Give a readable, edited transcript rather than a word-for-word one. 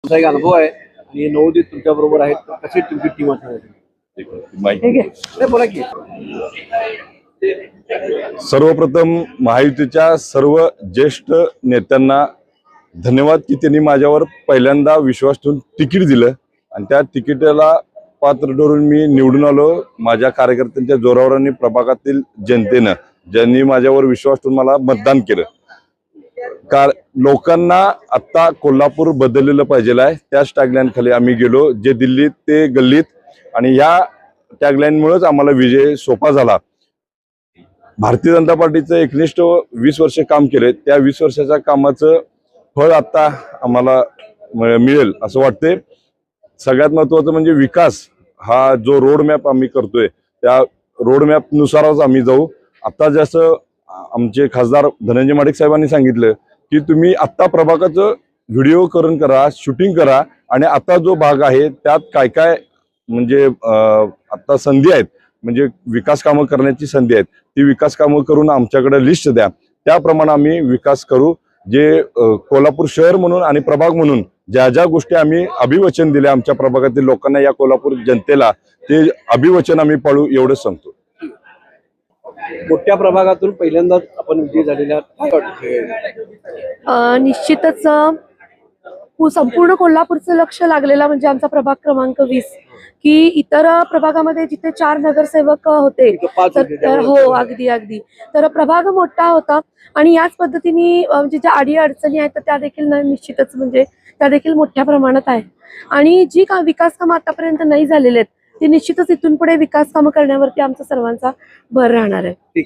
तुमचा एक अनुभव आहे आणि नवोदित तुमच्या बरोबर आहेत, तर कशी तुमची टीम असणार? बोला की. सर्वप्रथम महायुतीच्या सर्व ज्येष्ठ नेत्यांना धन्यवाद की त्यांनी माझ्यावर पहिल्यांदा विश्वास ठेवून तिकीट दिलं आणि त्या तिकिटाला पात्र ठरून मी निवडून आलो. माझ्या कार्यकर्त्यांच्या जोरावर आणि प्रभागातील जनतेनं ज्यांनी माझ्यावर विश्वास ठेवून मला मतदान केलं. लोकांना आता कोल्हापूर बदललेलं पाहिजे आहे, त्याच टॅगलाईन खाली आम्ही गेलो. जे दिल्लीत ते गल्लीत, आणि या टॅगलाईन मुळेच आम्हाला विजय सोपा झाला. भारतीय जनता पार्टीचं एकनिष्ठ 20 वर्ष काम केले, त्या 20 वर्षाच्या कामाचं फळ आता आम्हाला मिळेल असं वाटते. सगळ्यात महत्वाचं म्हणजे विकास हा जो रोड मॅप आम्ही करतोय त्या रोड मॅप नुसारच आम्ही जाऊ. आता जसं आमचे खासदार धनंजय माडिक साहेबांनी सांगितलं की तुम्ही आत्ता प्रभागाचं व्हिडिओकरण करा, शूटिंग करा, आणि आता जो भाग आहे त्यात काय काय म्हणजे आता संधी आहेत, म्हणजे विकास कामं करण्याची संधी आहेत, ती विकास कामं करून आमच्याकडे लिस्ट द्या, त्याप्रमाणे आम्ही विकास करू. जे कोल्हापूर शहर म्हणून आणि प्रभाग म्हणून ज्या ज्या गोष्टी आम्ही अभिवचन दिले आमच्या प्रभागातील लोकांना, या कोल्हापूर जनतेला, ते अभिवचन आम्ही पाळू एवढंच सांगतो. मोठ्या प्रभागातून पहिल्यांदाच आपण विजय झालेला काय वाटतं? निश्चितच संपूर्ण कोल्हापूरचं लक्ष लागलेला म्हणजे आमचा प्रभाग क्रमांक 20, की इतर प्रभागामध्ये जिथे 4 नगरसेवक होते तर हो अगदी तर प्रभाग मोठा होता आणि याच पद्धतीने म्हणजे ज्या अडी अडचणी आहेत त्या देखील निश्चितच म्हणजे त्या देखील मोठ्या प्रमाणात आहे. आणि जी विकास कामं आतापर्यंत नाही झालेली आहेत ती निश्चितच इथून पुढे विकास कामं करण्यावरती आमचा सर्वांचा भर राहणार आहे.